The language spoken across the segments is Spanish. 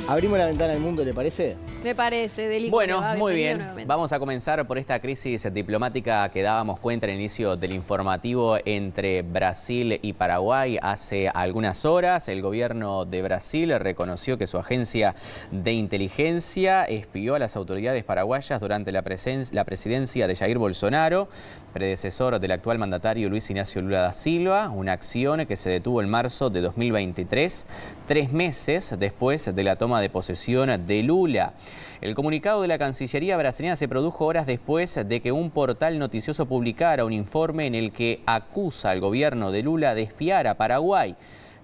Abrimos la ventana al mundo, ¿le parece? Me parece, Delico. Bueno, muy bien. Vamos a comenzar por esta crisis diplomática que dábamos cuenta al inicio del informativo entre Brasil y Paraguay hace algunas horas. El gobierno de Brasil reconoció que su agencia de inteligencia espió a las autoridades paraguayas durante la presidencia de Jair Bolsonaro, predecesor del actual mandatario Luis Ignacio Lula da Silva, una acción que se detuvo en marzo de 2023, 3 meses después de la toma de posesión de Lula. El comunicado de la Cancillería brasileña se produjo horas después de que un portal noticioso publicara un informe en el que acusa al gobierno de Lula de espiar a Paraguay.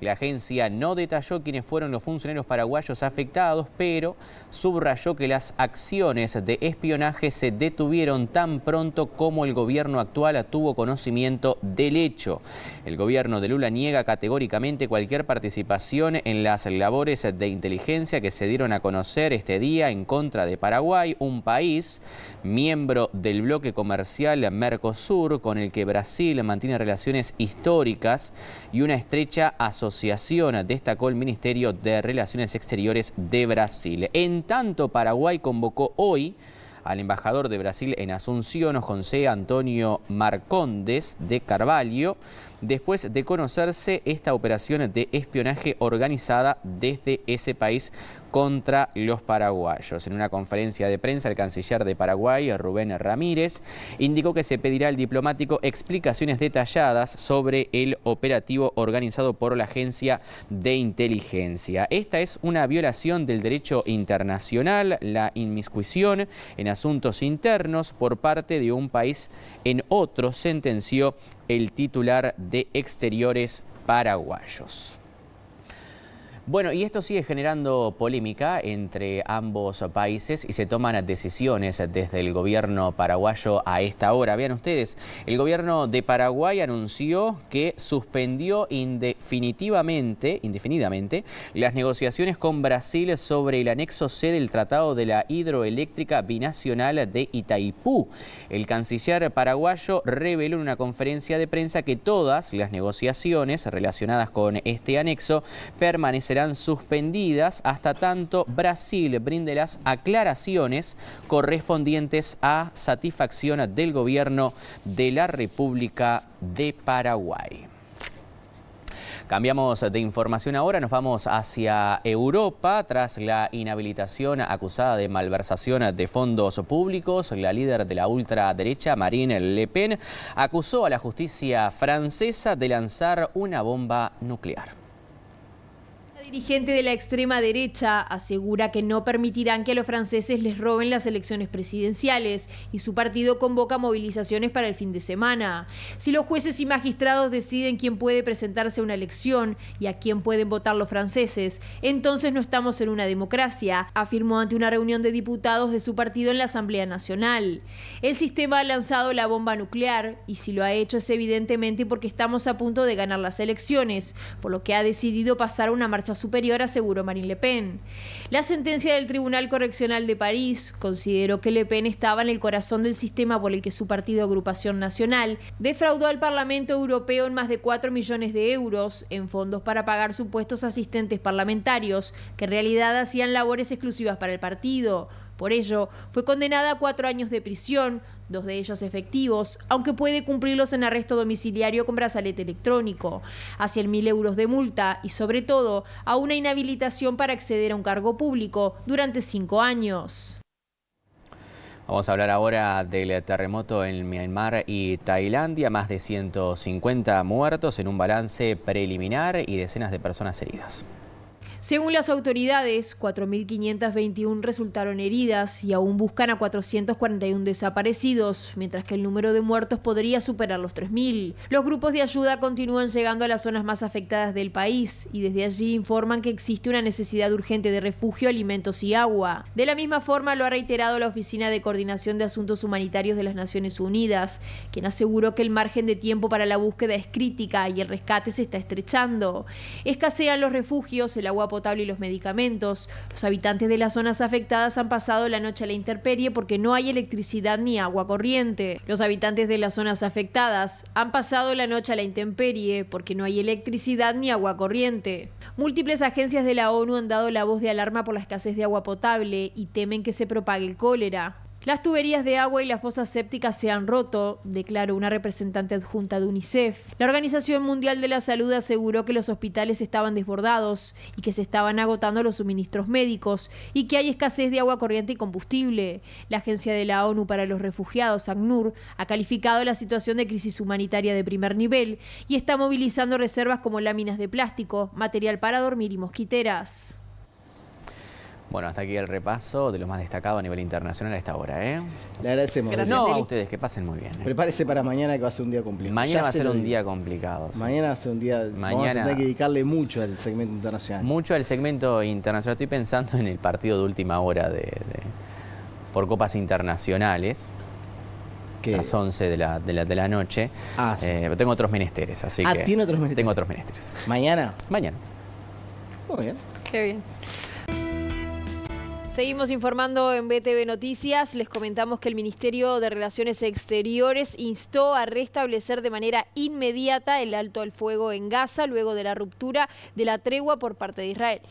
La agencia no detalló quiénes fueron los funcionarios paraguayos afectados, pero subrayó que las acciones de espionaje se detuvieron tan pronto como el gobierno actual tuvo conocimiento del hecho. El gobierno de Lula niega categóricamente cualquier participación en las labores de inteligencia que se dieron a conocer este día en contra de Paraguay, un país miembro del bloque comercial Mercosur, con el que Brasil mantiene relaciones históricas y una estrecha asociación, destacó el Ministerio de Relaciones Exteriores de Brasil. En tanto, Paraguay convocó hoy al embajador de Brasil en Asunción, José Antonio Marcondes de Carvalho, después de conocerse esta operación de espionaje organizada desde ese país contra los paraguayos. En una conferencia de prensa, el canciller de Paraguay, Rubén Ramírez, indicó que se pedirá al diplomático explicaciones detalladas sobre el operativo organizado por la agencia de inteligencia. Esta es una violación del derecho internacional, la inmiscuición en asuntos internos por parte de un país en otro, sentenció el titular de Exteriores paraguayos. Bueno, y esto sigue generando polémica entre ambos países y se toman decisiones desde el gobierno paraguayo a esta hora. Vean ustedes, el gobierno de Paraguay anunció que suspendió indefinidamente las negociaciones con Brasil sobre el anexo C del Tratado de la Hidroeléctrica Binacional de Itaipú. El canciller paraguayo reveló en una conferencia de prensa que todas las negociaciones relacionadas con este anexo permanecen serán suspendidas hasta tanto Brasil brinde las aclaraciones correspondientes a satisfacción del gobierno de la República de Paraguay. Cambiamos de información ahora, nos vamos hacia Europa. Tras la inhabilitación acusada de malversación de fondos públicos, la líder de la ultraderecha, Marine Le Pen, acusó a la justicia francesa de lanzar una bomba nuclear. El dirigente de la extrema derecha asegura que no permitirán que a los franceses les roben las elecciones presidenciales y su partido convoca movilizaciones para el fin de semana. Si los jueces y magistrados deciden quién puede presentarse a una elección y a quién pueden votar los franceses, entonces no estamos en una democracia, afirmó ante una reunión de diputados de su partido en la Asamblea Nacional. El sistema ha lanzado la bomba nuclear y si lo ha hecho es evidentemente porque estamos a punto de ganar las elecciones, por lo que ha decidido pasar a una marcha superior, aseguró Marine Le Pen. La sentencia del Tribunal Correccional de París consideró que Le Pen estaba en el corazón del sistema por el que su partido Agrupación Nacional defraudó al Parlamento Europeo en más de 4 millones de euros en fondos para pagar supuestos asistentes parlamentarios que en realidad hacían labores exclusivas para el partido. Por ello, fue condenada a 4 años de prisión, 2 de ellos efectivos, aunque puede cumplirlos en arresto domiciliario con brazalete electrónico, a 100.000 euros de multa y, sobre todo, a una inhabilitación para acceder a un cargo público durante 5 años. Vamos a hablar ahora del terremoto en Myanmar y Tailandia. Más de 150 muertos en un balance preliminar y decenas de personas heridas. Según las autoridades, 4.521 resultaron heridas y aún buscan a 441 desaparecidos, mientras que el número de muertos podría superar los 3.000. Los grupos de ayuda continúan llegando a las zonas más afectadas del país y desde allí informan que existe una necesidad urgente de refugio, alimentos y agua. De la misma forma lo ha reiterado la Oficina de Coordinación de Asuntos Humanitarios de las Naciones Unidas, quien aseguró que el margen de tiempo para la búsqueda es crítica y el rescate se está estrechando. Escasean los refugios, el agua potable y los medicamentos. Los habitantes de las zonas afectadas han pasado la noche a la intemperie porque no hay electricidad ni agua corriente. Los habitantes de las zonas afectadas han pasado la noche a la intemperie porque no hay electricidad ni agua corriente. Múltiples agencias de la ONU han dado la voz de alarma por la escasez de agua potable y temen que se propague el cólera. Las tuberías de agua y las fosas sépticas se han roto, declaró una representante adjunta de UNICEF. La Organización Mundial de la Salud aseguró que los hospitales estaban desbordados y que se estaban agotando los suministros médicos y que hay escasez de agua corriente y combustible. La Agencia de la ONU para los Refugiados, ACNUR, ha calificado la situación de crisis humanitaria de primer nivel y está movilizando reservas como láminas de plástico, material para dormir y mosquiteras. Bueno, hasta aquí el repaso de lo más destacado a nivel internacional a esta hora, ¿eh? Le agradecemos. Gracias, No, Deli. a ustedes, que pasen muy bien. Prepárese para mañana, que va a ser un día complicado. Mañana Ya va a se ser lo un digo. día complicado. Sí. Mañana va a ser un día... Vamos a tener que dedicarle mucho al segmento internacional. Mucho al segmento internacional. Estoy pensando en el partido de última hora por copas internacionales. ¿Qué? A las 11 de la noche. Ah, sí. Tengo otros menesteres, así que... ¿Tiene otros menesteres? Tengo otros menesteres. ¿Mañana? Mañana. Muy bien. Qué bien. Seguimos informando en BTV Noticias. Les comentamos que el Ministerio de Relaciones Exteriores instó a restablecer de manera inmediata el alto al fuego en Gaza luego de la ruptura de la tregua por parte de Israel.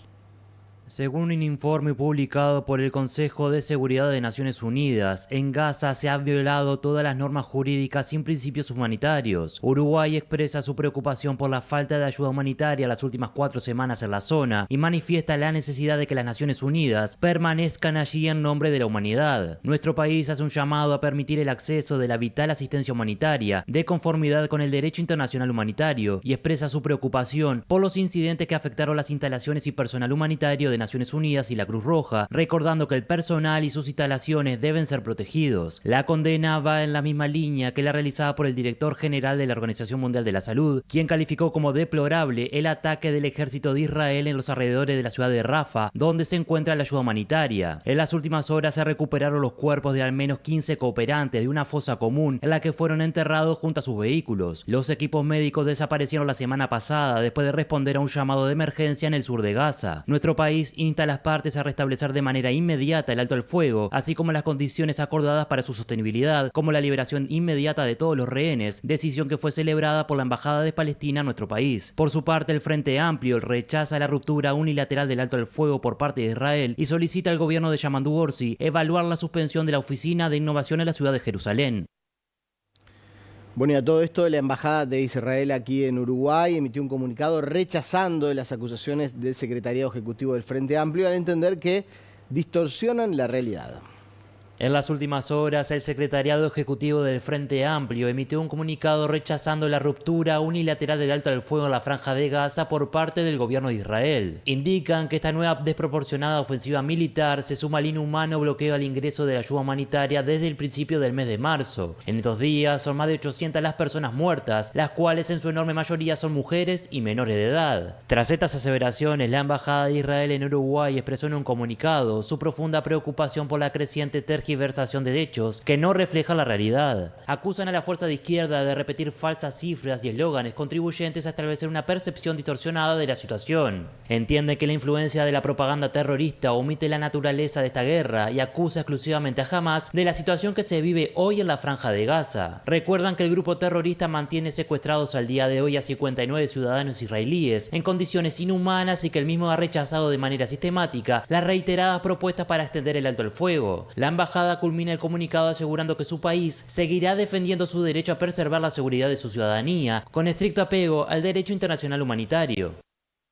Según un informe publicado por el Consejo de Seguridad de Naciones Unidas, en Gaza se han violado todas las normas jurídicas y principios humanitarios. Uruguay expresa su preocupación por la falta de ayuda humanitaria las últimas 4 semanas en la zona y manifiesta la necesidad de que las Naciones Unidas permanezcan allí en nombre de la humanidad. Nuestro país hace un llamado a permitir el acceso de la vital asistencia humanitaria de conformidad con el derecho internacional humanitario y expresa su preocupación por los incidentes que afectaron las instalaciones y personal humanitario de Naciones Unidas y la Cruz Roja, recordando que el personal y sus instalaciones deben ser protegidos. La condena va en la misma línea que la realizada por el director general de la Organización Mundial de la Salud, quien calificó como deplorable el ataque del ejército de Israel en los alrededores de la ciudad de Rafah, donde se encuentra la ayuda humanitaria. En las últimas horas se recuperaron los cuerpos de al menos 15 cooperantes de una fosa común en la que fueron enterrados junto a sus vehículos. Los equipos médicos desaparecieron la semana pasada después de responder a un llamado de emergencia en el sur de Gaza. Nuestro país insta a las partes a restablecer de manera inmediata el alto al fuego, así como las condiciones acordadas para su sostenibilidad, como la liberación inmediata de todos los rehenes, decisión que fue celebrada por la Embajada de Palestina en nuestro país. Por su parte, el Frente Amplio rechaza la ruptura unilateral del alto al fuego por parte de Israel y solicita al gobierno de Yamandu Orsi evaluar la suspensión de la Oficina de Innovación en la ciudad de Jerusalén. Bueno, y a todo esto, la Embajada de Israel aquí en Uruguay emitió un comunicado rechazando las acusaciones del Secretariado Ejecutivo del Frente Amplio al entender que distorsionan la realidad. En las últimas horas, el Secretariado Ejecutivo del Frente Amplio emitió un comunicado rechazando la ruptura unilateral del alto al fuego en la Franja de Gaza por parte del gobierno de Israel. Indican que esta nueva desproporcionada ofensiva militar se suma al inhumano bloqueo al ingreso de la ayuda humanitaria desde el principio del mes de marzo. En estos días son más de 800 las personas muertas, las cuales en su enorme mayoría son mujeres y menores de edad. Tras estas aseveraciones, la Embajada de Israel en Uruguay expresó en un comunicado su profunda preocupación por la creciente tergiversación de hechos que no refleja la realidad. Acusan a la fuerza de izquierda de repetir falsas cifras y eslóganes contribuyentes a establecer una percepción distorsionada de la situación. Entienden que la influencia de la propaganda terrorista omite la naturaleza de esta guerra y acusa exclusivamente a Hamas de la situación que se vive hoy en la Franja de Gaza. Recuerdan que el grupo terrorista mantiene secuestrados al día de hoy a 59 ciudadanos israelíes en condiciones inhumanas y que el mismo ha rechazado de manera sistemática las reiteradas propuestas para extender el alto al fuego. La embajada culmina el comunicado asegurando que su país seguirá defendiendo su derecho a preservar la seguridad de su ciudadanía, con estricto apego al derecho internacional humanitario.